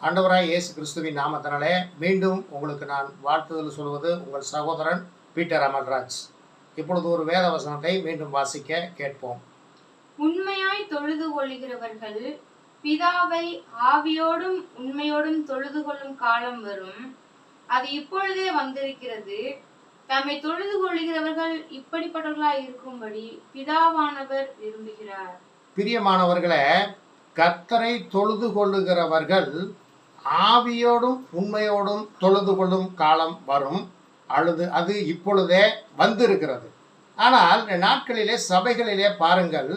ஆண்டவராய் இயேசு கிறிஸ்துவின் நாமத்தினாலே மீண்டும் உங்களுக்கு நான் வாழ்த்துதல் சொல்வது உங்கள் சகோதரன் பீட்டர் அமல்ராஜ். இப்பொழுது ஒரு வேத வசனத்தை மீண்டும் வாசிக்க கேட்போம். உண்மையாய் தொழுது கொள்கிறவர்கள் பிதாவை ஆவியோடும் உண்மையோடும் தொழுது கொள்ளும் காலம் வரும், அது இப்பொழுதே வந்திருக்கிறது. தம்மை தொழுது கொள்கிறவர்கள் இப்படிப்பட்டவர்களாய் இருக்கும்படி பிதாவானவர் விரும்புகிறார். பிரியமானவர்களே, கர்த்தரை தொழுது கொள்ளுகிறவர்கள் ஆவியோடும் உண்மையோடும் தொழுது கொள்ளும் காலம் வரும், அது இப்பொழுதே வந்திருக்கிறது. ஆனால் இந்த நாட்களிலே சபைகளிலே பாருங்கள்,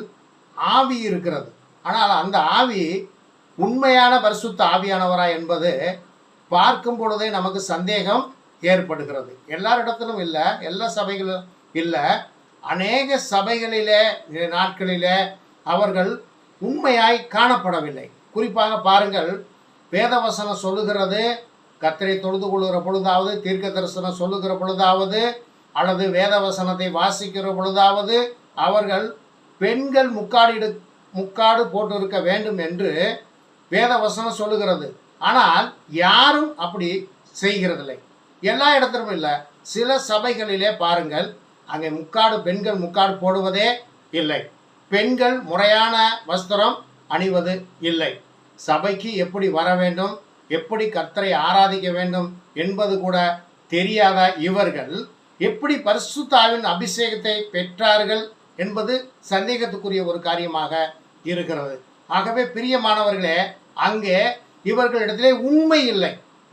ஆவி இருக்கிறது. ஆனால் அந்த ஆவி உண்மையான பரிசுத்த ஆவியானவரா என்பது பார்க்கும் பொழுதே நமக்கு சந்தேகம் ஏற்படுகிறது. எல்லாரிடத்திலும் இல்லை, எல்லா சபைகளும் இல்லை. அநேக சபைகளிலே நாட்களிலே அவர்கள் உண்மையாய் காணப்படவில்லை. குறிப்பாக பாருங்கள், வேதவசனம் சொல்லுகிறது, கர்த்தரை தொழுது கொள்ளுகிற பொழுதாவது, தீர்க்க தரிசனம் சொல்லுகிற பொழுதாவது, அல்லது வேதவசனத்தை வாசிக்கிற பொழுதாவது அவர்கள் பெண்கள் முக்காடு போட்டு இருக்க வேண்டும் என்று வேதவசனம் சொல்லுகிறது. ஆனால் யாரும் அப்படி செய்கிறதில்லை. எல்லா இடத்திலும் இல்லை, சில சபைகளிலே பாருங்கள், அங்கே பெண்கள் முக்காடு போடுவதே இல்லை. பெண்கள் முறையான வஸ்திரம் அணிவது இல்லை. சபைக்கு எப்படி வர வேண்டும், எப்படி கர்த்தரை ஆராதிக்க வேண்டும் என்பது கூட தெரியாத இவர்கள் எப்படி பரிசுத்த ஆவியின் அபிஷேகத்தை பெற்றார்கள் என்பது சந்தேகத்துக்குரிய ஒரு காரியமாக இருக்கிறது. ஆகவே பிரியமானவர்களே, அங்கே இவர்களிடத்திலே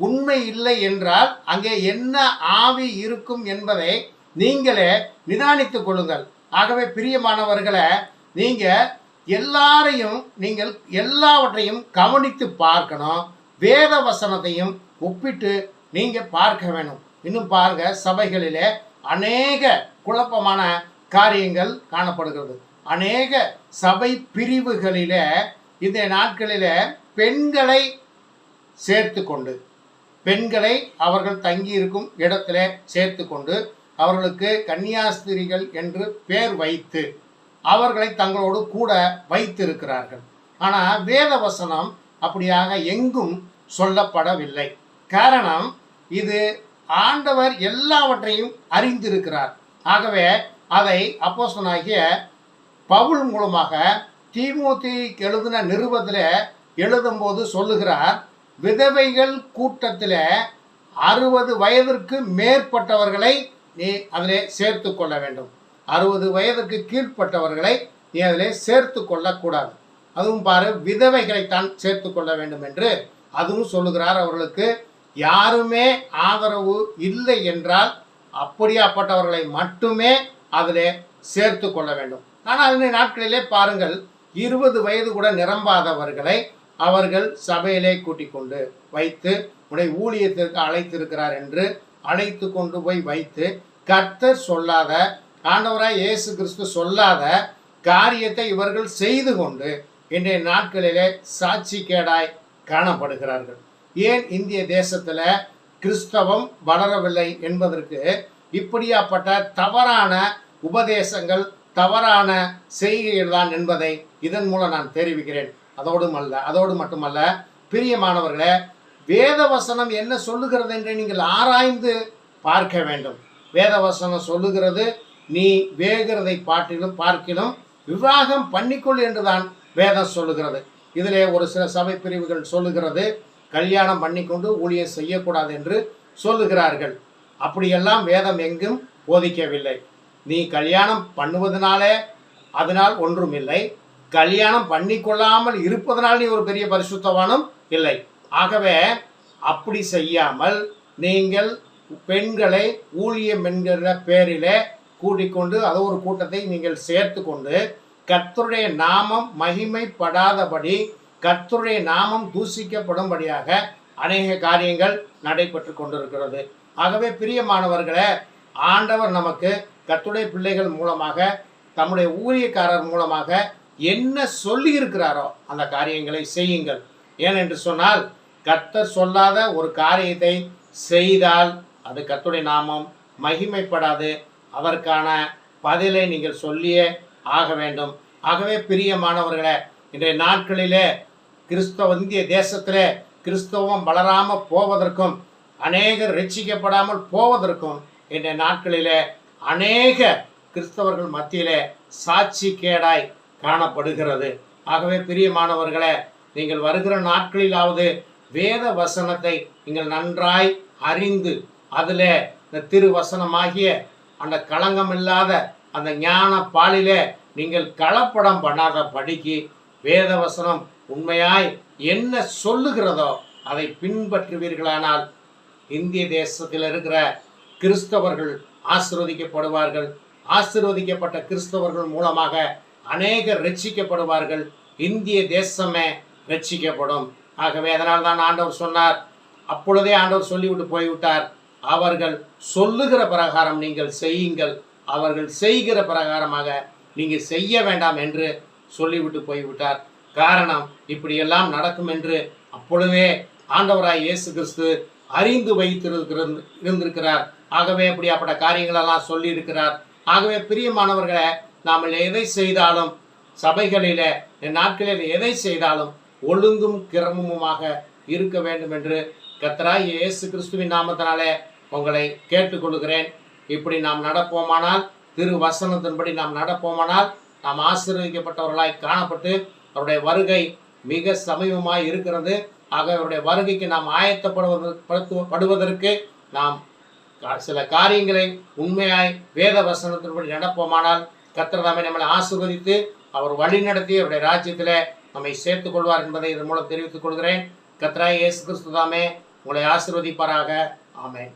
உண்மை இல்லை என்றால் அங்கே என்ன ஆவி இருக்கும் என்பதை நீங்களே நிதானித்துக் கொள்ளுங்கள். ஆகவே பிரியமானவர்களே, நீங்கள் எல்லாவற்றையும் கவனித்து பார்க்கணும். வேத வசனத்தையும் ஒப்பிட்டு நீங்கள் பார்க்க வேணும். இன்னும் பாருங்க, சபைகளிலே அநேக குழப்பமான காரியங்கள் காணப்படுகிறது. அநேக சபை பிரிவுகளிலே இந்த நாட்களிலே பெண்களை சேர்த்து கொண்டு, பெண்களை அவர்கள் தங்கி இருக்கும் இடத்துல சேர்த்து கொண்டு அவர்களுக்கு கன்னியாஸ்திரிகள் என்று பெயர் வைத்து அவர்களை தங்களோடு கூட வைத்திருக்கிறார்கள். ஆனால் வேத வசனம் அப்படியாக எங்கும் சொல்லப்படவில்லை. காரணம், இது ஆண்டவர் எல்லாவற்றையும் அறிந்திருக்கிறார். ஆகவே அதை அப்போஸ்தலனாகிய பவுல் மூலமாக தீமோத்தேயுவுக்கு எழுதின நிருபத்தில் எழுதும்போது சொல்லுகிறார், விதவைகள் கூட்டத்தில் 60 வயதிற்கு மேற்பட்டவர்களை நீ அதிலே சேர்த்து கொள்ள வேண்டும். 60 வயதுக்கு கீழ்ப்பட்டவர்களை நீ அதிலே சேர்த்து கொள்ளக்கூடாது. அதுவும் பாரு, விதவைகளைத்தான் சேர்த்து கொள்ள வேண்டும் என்று அதுவும் சொல்லுகிறார். அவர்களுக்கு யாருமே ஆதரவு இல்லை என்றால் அப்படியாப்பட்டவர்களை மட்டுமே அதிலே சேர்த்து கொள்ள வேண்டும். ஆனால் இந்த நாட்களிலே பாருங்கள், 20 வயது கூட நிரம்பாதவர்களை அவர்கள் சபையிலே கூட்டிக் கொண்டு வைத்து உடைய ஊழியத்திற்கு அழைத்திருக்கிறார் என்று அழைத்து கொண்டு போய் வைத்து கர்த்தர் சொல்லாத, ஆண்டவராய் இயேசு கிறிஸ்து சொல்லாத காரியத்தை இவர்கள் செய்து கொண்டு இன்றைய நாட்களிலே சாட்சிக்கேடாய் காணப்படுகிறார்கள். ஏன் இந்திய தேசத்தில் கிறிஸ்தவம் வளரவில்லை என்பதற்கு இப்படியாப்பட்ட தவறான உபதேசங்கள், தவறான செய்கைகள் தான் என்பதை இதன் மூலம் நான் தெரிவிக்கிறேன். அதோடு மட்டுமல்ல பிரியமானவர்களே, வேதவசனம் என்ன சொல்லுகிறது என்று நீங்கள் ஆராய்ந்து பார்க்க வேண்டும். வேதவசனம் சொல்லுகிறது, நீ வேகிறதை பார்க்கிலும் விவாகம் பண்ணிக்கொள் என்றுதான் வேதம் சொல்லுகிறது. இதிலே ஒரு சில சபை பிரிவுகள் சொல்லுகிறது, கல்யாணம் பண்ணிக்கொண்டு ஊழியம் செய்யக்கூடாது என்று சொல்லுகிறார்கள். அப்படியெல்லாம் வேதம் எங்கும் போதிக்கவில்லை. நீ கல்யாணம் பண்ணுவதனாலே அதனால் ஒன்றும் இல்லை, கல்யாணம் பண்ணிக்கொள்ளாமல் இருப்பதனால் நீ ஒரு பெரிய பரிசுத்தவானும் இல்லை. ஆகவே அப்படி செய்யாமல் நீங்கள் பெண்களை ஊழியம் என்கிற பேரிலே கூட்டிக்கொண்டு அதை ஒரு கூட்டத்தை நீங்கள் சேர்த்து கொண்டு கர்த்தருடைய நாமம் மகிமைப்படாதபடி, கர்த்தருடைய நாமம் தூசிக்கப்படும்படியாக அநேக காரியங்கள் நடைபெற்று கொண்டிருக்கிறது. ஆகவே பிரியமானவர்களே, ஆண்டவர் நமக்கு கர்த்தருடைய பிள்ளைகள் மூலமாக, தம்முடைய ஊழியக்காரர் மூலமாக என்ன சொல்லி இருக்கிறாரோ அந்த காரியங்களை செய்யுங்கள். ஏனென்று சொன்னால், கர்த்தர் சொல்லாத ஒரு காரியத்தை செய்தால் அது கர்த்தருடைய நாமம் மகிமைப்படாது. அதற்கான பதிலை நீங்கள் சொல்லியே ஆக வேண்டும். ஆகவே பிரியமானவர்களே, இன்றைய நாட்களிலே இந்திய தேசத்திலே கிறிஸ்தவம் வளராமல் போவதற்கும் அநேகர் ரட்சிக்கப்படாமல் போவதற்கும் இன்றைய நாட்களிலே அநேக கிறிஸ்தவர்கள் மத்தியிலே சாட்சி கேடாய் காணப்படுகிறது. ஆகவே பிரியமானவர்களே, நீங்கள் வருகிற நாட்களிலாவது வேத வசனத்தை நீங்கள் நன்றாய் அறிந்து அதில் இந்த திருவசனமாகிய அந்த களங்கமில்லாத அந்த ஞான பாலிலே நீங்கள் கலப்படம் பண்ணாத படிக்கு வேத வசனம் உண்மையாய் என்ன சொல்லுகிறதோ அதை பின்பற்றுவீர்களானால் இந்திய தேசத்தில் இருக்கிற கிறிஸ்தவர்கள் ஆசீர்வதிக்கப்படுவார்கள். ஆசீர்வதிக்கப்பட்ட கிறிஸ்தவர்கள் மூலமாக அநேகர் ரட்சிக்கப்படுவார்கள். இந்திய தேசமே ரட்சிக்கப்படும். ஆகவே அதனால் தான் ஆண்டவர் சொன்னார், அப்பொழுதே ஆண்டவர் சொல்லிவிட்டு போய்விட்டார், அவர்கள் சொல்லுகிற பிரகாரம் நீங்கள் செய்யுங்கள், அவர்கள் செய்கிற பிரகாரமாக நீங்கள் செய்ய வேண்டாம் என்று சொல்லிவிட்டு போய்விட்டார். காரணம், இப்படியெல்லாம் நடக்கும் என்று அப்பொழுதே ஆண்டவராய் இயேசு கிறிஸ்து அறிந்து இருந்திருக்கிறார். ஆகவே அப்படிப்பட்ட காரியங்களெல்லாம் சொல்லி இருக்கிறார். ஆகவே பிரியமானவர்களை, நாம் எதை செய்தாலும் சபைகளிலே நாட்களில் எதை செய்தாலும் ஒழுங்கும் கிரமமுமாக இருக்க வேண்டும் என்று கர்த்தராய் இயேசு கிறிஸ்துவின் நாமத்தினாலே உங்களை கேட்டுக்கொள்கிறேன். இப்படி நாம் நடப்போமானால், திரு வசனத்தின்படி நாம் நடப்போமானால், நாம் ஆசீர்வதிக்கப்பட்டவர்களாய் காணப்பட்டு அவருடைய வருகை மிக சமீபமாய் இருக்கிறது. ஆக அவருடைய வருகைக்கு நாம் ஆயத்தப்படுவதற்கு நாம் சில காரியங்களை உண்மையாய் வேத வசனத்தின்படி நடப்போமானால் கர்த்தர் தாமே நம்மளை ஆசீர்வதித்து அவர் வழி நடத்தி அவருடைய ராஜ்யத்திலே நம்மை சேர்த்துக் கொள்வார் என்பதை இதன் மூலம் தெரிவித்துக் கொள்கிறேன். கர்த்தராகிய இயேசு கிறிஸ்து தாமே உங்களை ஆசீர்வதிப்பாராக. ஆமென்.